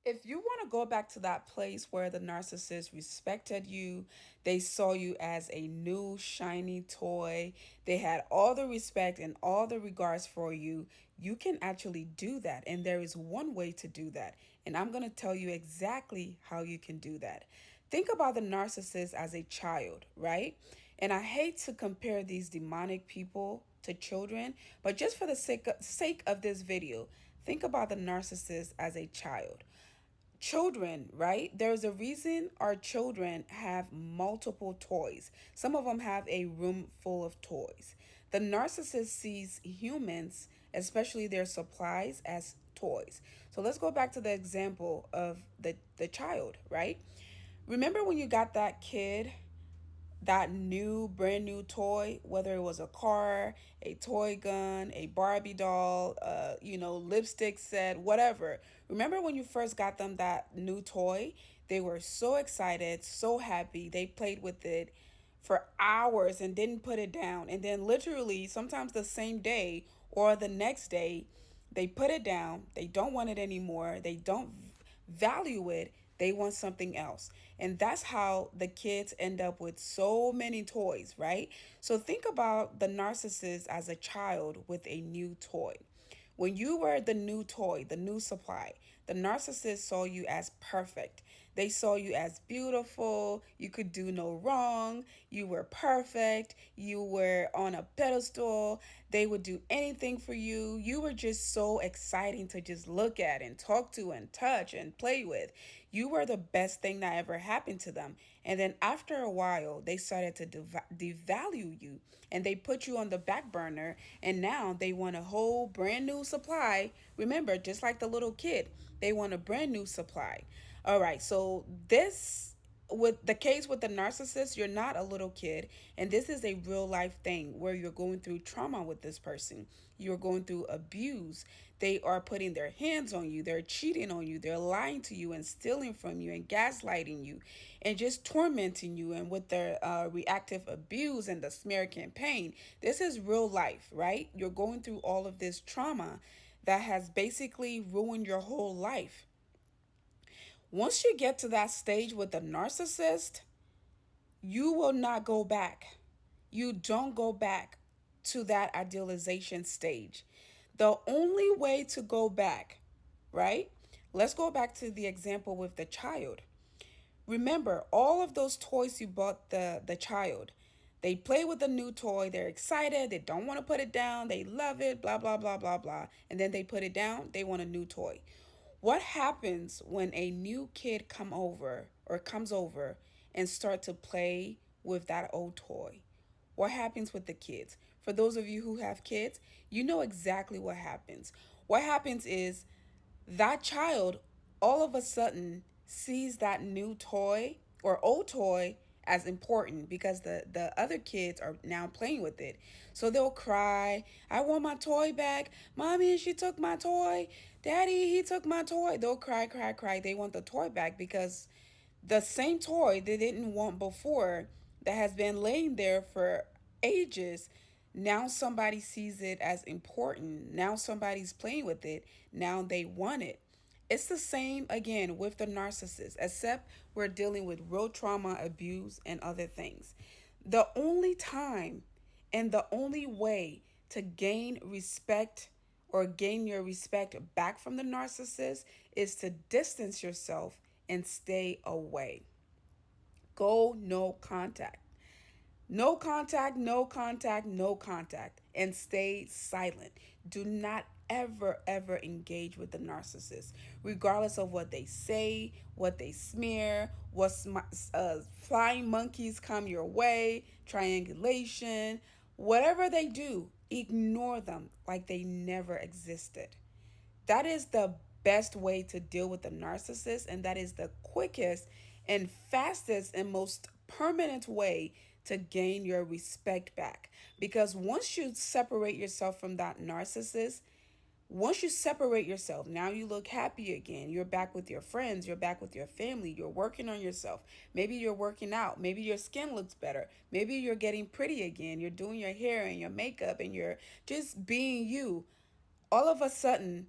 If you want to go back to that place where the narcissist respected you, they saw you as a new shiny toy, they had all the respect and all the regards for you, you can actually do that. And there is one way to do that. And I'm going to tell you exactly how you can do that. Think about the narcissist as a child, right? And I hate to compare these demonic people to children, but just for the sake of this video, think about the narcissist as a child. Children, right? There's a reason our children have multiple toys. Some of them have a room full of toys. The narcissist sees humans, especially their supplies, as toys. So let's go back to the example of the child, right? Remember when you got that kid that new brand new toy, whether it was a car, a toy gun, a Barbie doll, lipstick set, whatever. Remember when you first got them that new toy? They were so excited, so happy. They played with it for hours and didn't put it down. And then literally sometimes the same day or the next day, they put it down. They don't want it anymore. They don't value it. They want something else. And that's how the kids end up with so many toys, right? So think about the narcissist as a child with a new toy. When you were the new toy, the new supply, the narcissist saw you as perfect. They saw you as beautiful. You could do no wrong. You were perfect. You were on a pedestal. They would do anything for you. You were just so exciting to just look at and talk to and touch and play with. You were the best thing that ever happened to them. And then after a while, they started to devalue you and they put you on the back burner. And now they want a whole brand new supply. Remember, just like the little kid, they want a brand new supply. All right, so this with the case with the narcissist, you're not a little kid, and this is a real life thing where you're going through trauma with this person. You're going through abuse. They are putting their hands on you, they're cheating on you, they're lying to you and stealing from you and gaslighting you and just tormenting you, and with their reactive abuse and the smear campaign. This is real life, right? You're going through all of this trauma that has basically ruined your whole life. Once you get to that stage with the narcissist, you will not go back. You don't go back to that idealization stage. The only way to go back, right? Let's go back to the example with the child. Remember all of those toys you bought the child. They play with the new toy, they're excited, they don't want to put it down, they love it, blah blah blah blah blah. And then they put it down, they want a new toy. What happens when a new kid comes over and start to play with that old toy? What happens with the kids? For those of you who have kids, you know exactly what happens. What happens is that child all of a sudden sees that new toy or old toy as important because the other kids are now playing with it. So they'll cry, I want my toy back. Mommy, she took my toy. Daddy, he took my toy. They'll cry, cry, cry. They want the toy back because the same toy they didn't want before, that has been laying there for ages, now somebody sees it as important. Now somebody's playing with it. Now they want it. It's the same again with the narcissist, except we're dealing with real trauma, abuse, and other things. The only time and the only way to gain respect or gain your respect back from the narcissist is to distance yourself and stay away. Go no contact. No contact, no contact, no contact, and stay silent. Do not ever engage with the narcissist, regardless of what they say, what they smear, what flying monkeys come your way, triangulation, whatever they do, ignore them like they never existed. That is the best way to deal with the narcissist, and that is the quickest and fastest and most permanent way to gain your respect back. Because once you separate yourself from that narcissist, once you separate yourself, now you look happy again. You're back with your friends, you're back with your family, you're working on yourself. Maybe you're working out, maybe your skin looks better, maybe you're getting pretty again, you're doing your hair and your makeup, and you're just being you. All of a sudden,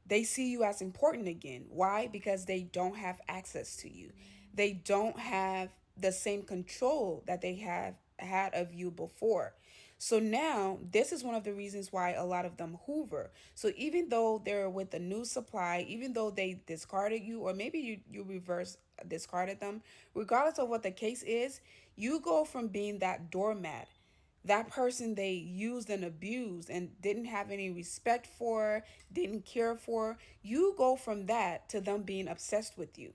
They see you as important again. Why? Because they don't have access to you. They don't have the same control that they have had of you before. So now, this is one of the reasons why a lot of them hoover. So even though they're with the new supply, even though they discarded you, or maybe you reverse discarded them, regardless of what the case is, you go from being that doormat, that person they used and abused and didn't have any respect for, didn't care for. You go from that to them being obsessed with you.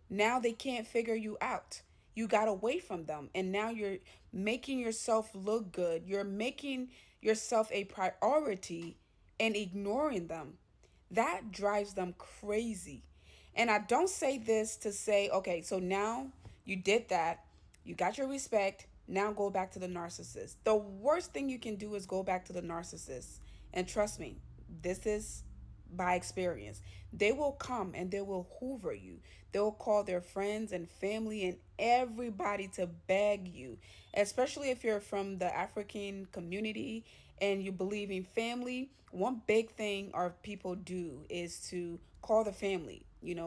Now they can't figure you out. You got away from them, and now you're making yourself look good. You're making yourself a priority and ignoring them. That drives them crazy. And I don't say this to say, okay, so now you did that, you got your respect, now go back to the narcissist. The worst thing you can do is go back to the narcissist. And trust me, this is by experience. They will come and they will hoover you. They'll call their friends and family and everybody to beg you, especially if you're from the African community and you believe in family. One big thing our people do is to call the family.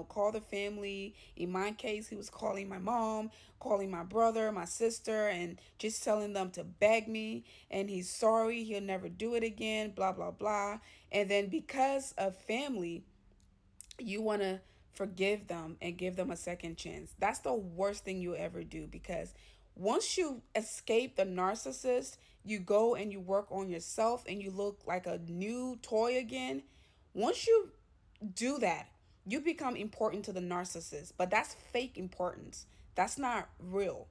Call the family. In my case, he was calling my mom, calling my brother, my sister, and just telling them to beg me. And he's sorry, he'll never do it again, blah, blah, blah. And then because of family, you want to forgive them and give them a second chance. That's the worst thing you ever do, because once you escape the narcissist, you go and you work on yourself and you look like a new toy again. Once you do that, you become important to the narcissist, but that's fake importance. That's not real.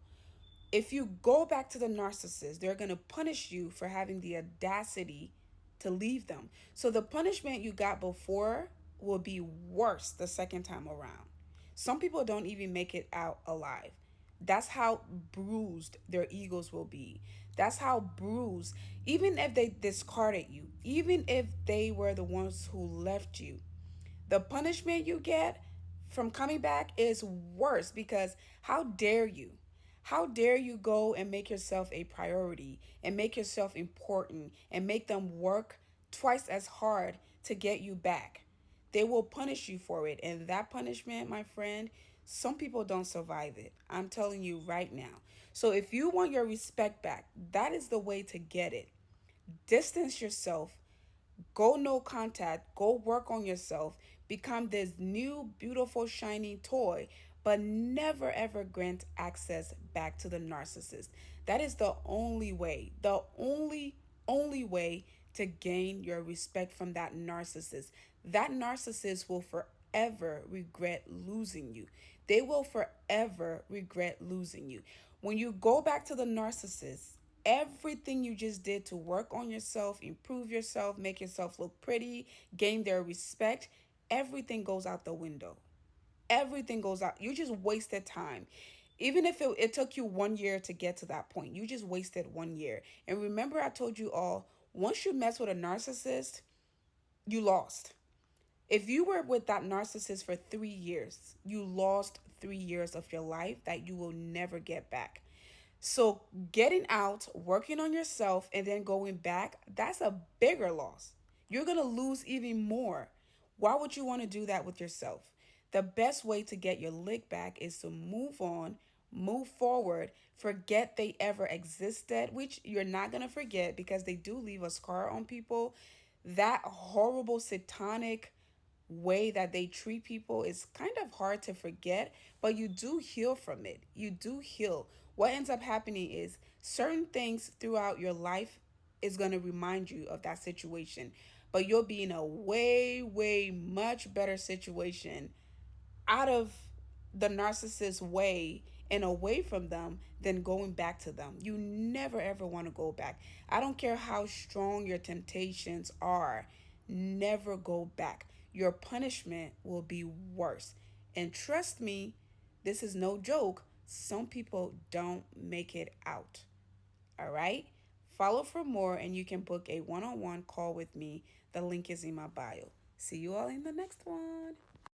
If you go back to the narcissist, they're going to punish you for having the audacity to leave them. So the punishment you got before will be worse the second time around. Some people don't even make it out alive. That's how bruised their egos will be. That's how bruised, even if they discarded you, even if they were the ones who left you, the punishment you get from coming back is worse, because how dare you? How dare you go and make yourself a priority and make yourself important and make them work twice as hard to get you back? They will punish you for it. And that punishment, my friend, some people don't survive it. I'm telling you right now. So if you want your respect back, that is the way to get it. Distance yourself. Go no contact. Go work on yourself. Become this new, beautiful, shiny toy, but never ever grant access back to the narcissist. That is the only way, only way to gain your respect from that narcissist. That narcissist will forever regret losing you. They will forever regret losing you. When you go back to the narcissist, everything you just did to work on yourself, improve yourself, make yourself look pretty, gain their respect, everything goes out the window. Everything goes out. You just wasted time. Even if it took you 1 year to get to that point, you just wasted 1 year. And remember, I told you all, once you mess with a narcissist, you lost. If you were with that narcissist for 3 years, you lost 3 years of your life that you will never get back. So getting out, working on yourself, and then going back, that's a bigger loss. You're going to lose even more. Why would you want to do that with yourself? The best way to get your lick back is to move on, move forward, forget they ever existed, which you're not going to forget because they do leave a scar on people. That horrible satanic way that they treat people is kind of hard to forget, but you do heal from it. You do heal. What ends up happening is certain things throughout your life is going to remind you of that situation, but you'll be in a way, way much better situation out of the narcissist way and away from them than going back to them. You never ever want to go back. I don't care how strong your temptations are, never go back. Your punishment will be worse. And trust me, this is no joke. Some people don't make it out. All right? Follow for more and you can book a one on one call with me. The link is in my bio. See you all in the next one.